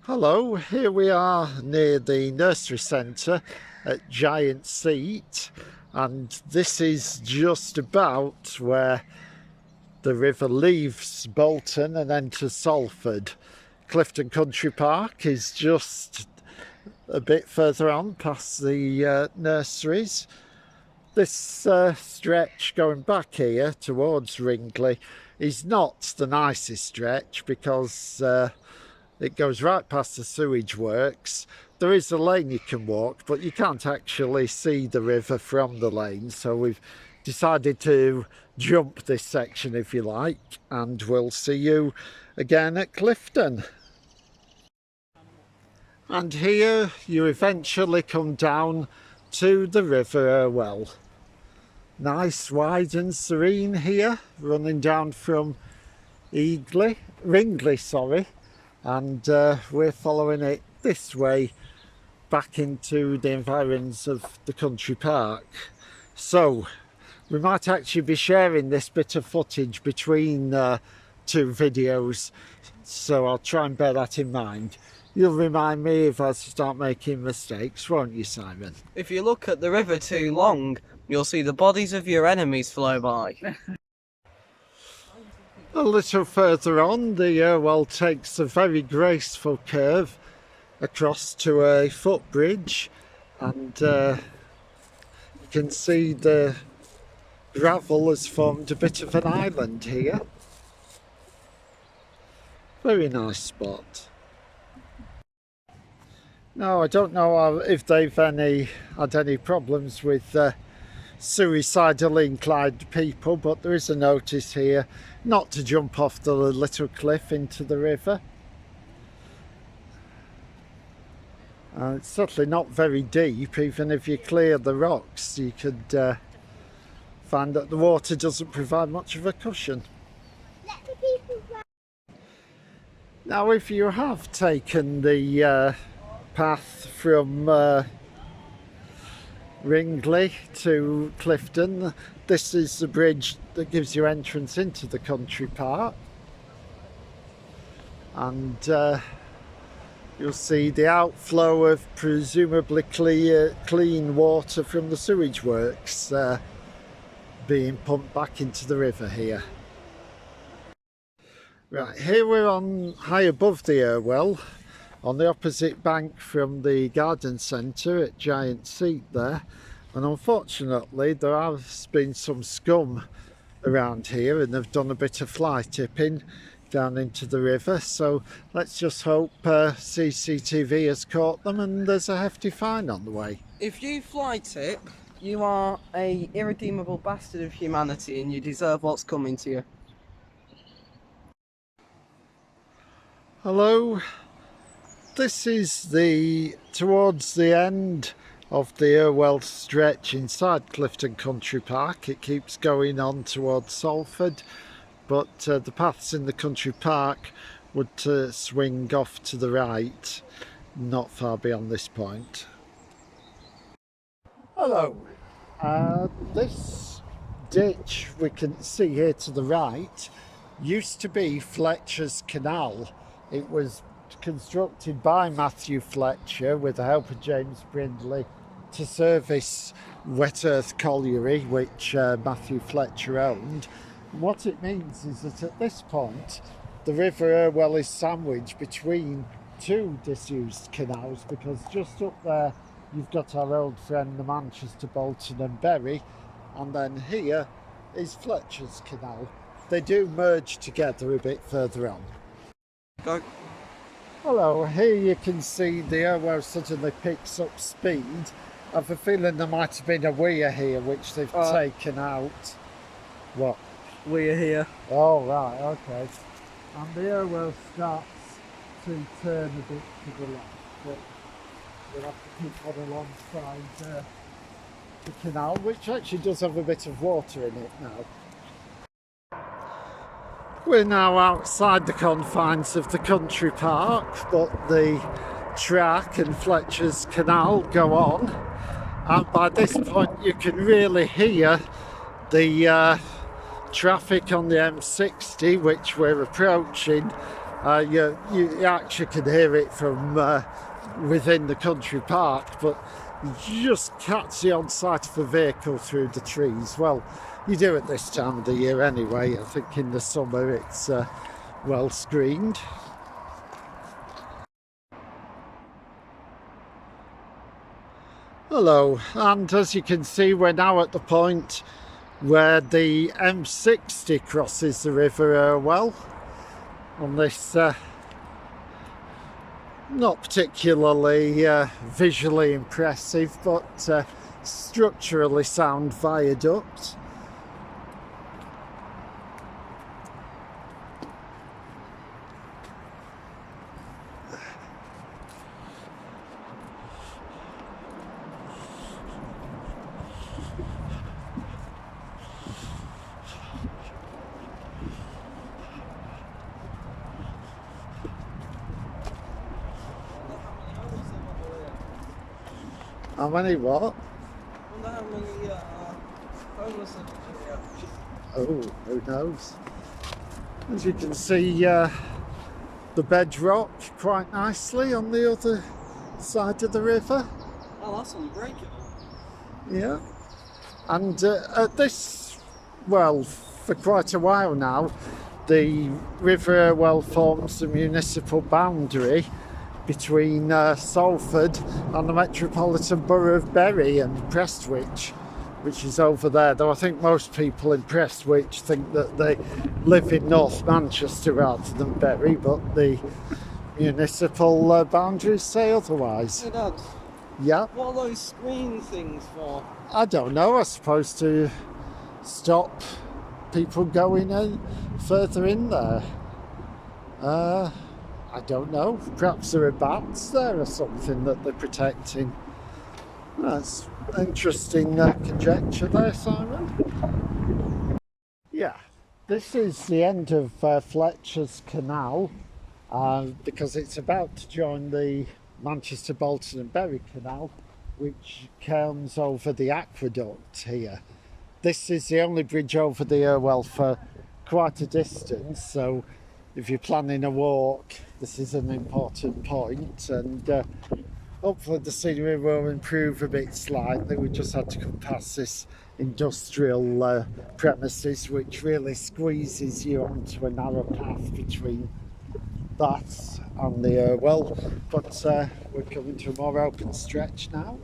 Hello, here we are near the nursery centre at Giant Seat, and this is just about where the river leaves Bolton and enters Salford. Clifton Country Park is just a bit further on past the nurseries. This stretch going back here towards Ringley is not the nicest stretch because it goes right past the sewage works. There is a lane you can walk, but you can't actually see the river from the lane, so we've decided to jump this section if you like, and we'll see you again at Clifton. And here you eventually come down to the River Irwell. Nice, wide and serene here, running down from Ringley, and we're following it this way back into the environs of the country park. So we might actually be sharing this bit of footage between two videos, so I'll try and bear that in mind. You'll remind me if I start making mistakes, won't you, Simon? If you look at the river too long, you'll see the bodies of your enemies flow by. A little further on, the Irwell takes a very graceful curve across to a footbridge, and you can see the gravel has formed a bit of an island here. Very nice spot. Now, I don't know if they've had any problems with suicidally inclined people, but there is a notice here not to jump off the little cliff into the river. It's certainly not very deep. Even if you clear the rocks, you could find that the water doesn't provide much of a cushion. Now, if you have taken the path from Ringley to Clifton, this is the bridge that gives you entrance into the country park, and you'll see the outflow of presumably clean water from the sewage works being pumped back into the river here. Right, here we're on high above the Irwell, on the opposite bank from the garden centre at Giant Seat there, and unfortunately there has been some scum around here and they've done a bit of fly tipping down into the river, so let's just hope CCTV has caught them and there's a hefty fine on the way. If you fly tip, you are a irredeemable bastard of humanity and you deserve what's coming to you. Hello. This is towards the end of the Irwell stretch inside Clifton Country Park. It keeps going on towards Salford, but the paths in the country park would swing off to the right, not far beyond this point. Hello. This ditch we can see here to the right used to be Fletcher's Canal. It was constructed by Matthew Fletcher with the help of James Ringley to service Wet Earth Colliery, which Matthew Fletcher owned. And what it means is that at this point the River Irwell is sandwiched between two disused canals, because just up there you've got our old friend the Manchester, Bolton and Bury, and then here is Fletcher's Canal. They do merge together a bit further on. Go. Hello, here you can see the Irwell suddenly picks up speed. I have a feeling there might have been a weir here which they've taken out. What? We're here. Oh, right, okay. And the Irwell starts to turn a bit to the left, but we'll have to keep on alongside the canal, which actually does have a bit of water in it now. We're now outside the confines of the country park, but the track and Fletcher's Canal go on, and by this point you can really hear the traffic on the M60, which we're approaching You actually can hear it from within the country park, but you just can't see on sight of a vehicle through the trees. Well, you do at this time of the year anyway. I think in the summer it's well screened. Hello, and as you can see, we're now at the point where the M60 crosses the River Irwell on this not particularly visually impressive but structurally sound viaduct. How many what? I wonder how many homeless are here. Oh, who knows? As you can see, the bedrock quite nicely on the other side of the river. Oh, that's unbreakable. Yeah. And at this, well, for quite a while now, the River Irwell forms the municipal boundary between Salford and the metropolitan borough of Bury and Prestwich, which is over there. Though I think most people in Prestwich think that they live in North Manchester rather than Bury, but the municipal boundaries say otherwise. Hey Dad, Yeah. what are those screen things for? I don't know, I suppose to stop people going in further in there. I don't know, perhaps there are bats there or something that they're protecting. That's interesting conjecture there, Simon. Yeah, this is the end of Fletcher's Canal because it's about to join the Manchester, Bolton and Bury Canal, which comes over the Aqueduct here. This is the only bridge over the Irwell for quite a distance, so if you're planning a walk, this is an important point, and hopefully the scenery will improve a bit slightly. We just had to come past this industrial premises, which really squeezes you onto a narrow path between that and the Irwell, but we're coming to a more open stretch now.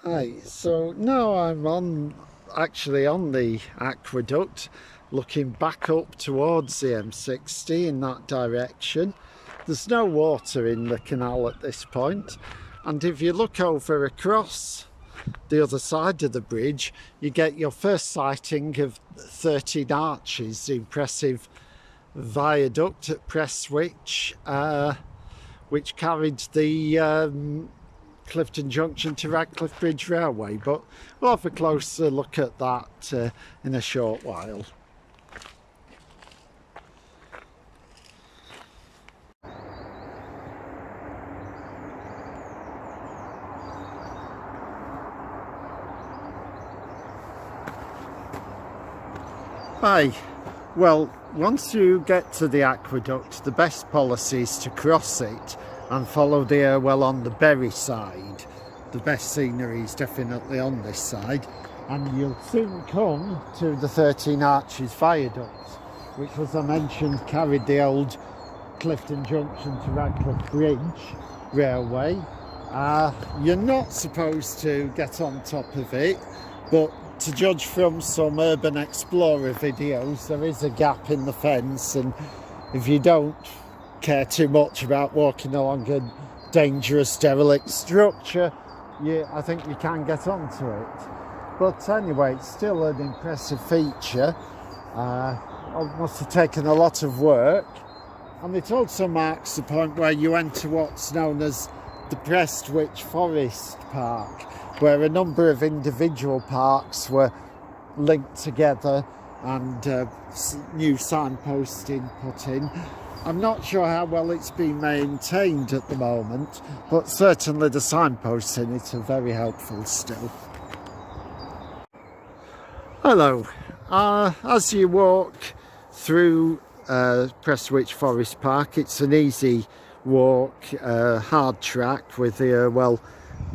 Hi, so now I'm actually on the aqueduct, looking back up towards the M60 in that direction. There's no water in the canal at this point, and if you look over across the other side of the bridge, you get your first sighting of 13 Arches, the impressive viaduct at Prestwich, which carried the Clifton Junction to Radcliffe Bridge Railway, but we'll have a closer look at that in a short while. Hi. Well, once you get to the aqueduct, the best policy is to cross it and follow the Irwell on the Bury side. The best scenery is definitely on this side, and you'll soon come to the 13 Arches viaduct, which, as I mentioned, carried the old Clifton Junction to Radcliffe Bridge Railway. You're not supposed to get on top of it, but to judge from some Urban Explorer videos, there is a gap in the fence, and if you don't care too much about walking along a dangerous derelict structure, I think you can get onto it. But anyway, it's still an impressive feature. It must have taken a lot of work, and it also marks the point where you enter what's known as the Prestwich Forest Park, where a number of individual parks were linked together and new signposting put in. I'm not sure how well it's been maintained at the moment, but certainly the signposts in it are very helpful still. Hello. As you walk through Prestwich Forest Park. It's an easy walk, hard track with the Irwell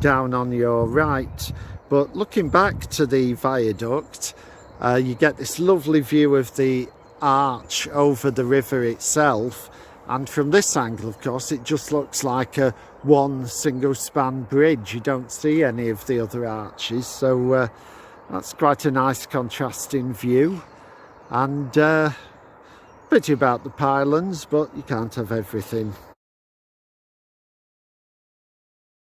down on your right. But looking back to the viaduct, you get this lovely view of the arch over the river itself, and from this angle, of course, it just looks like a one single span bridge. You don't see any of the other arches, so that's quite a nice contrasting view. And pity about the pylons, but you can't have everything.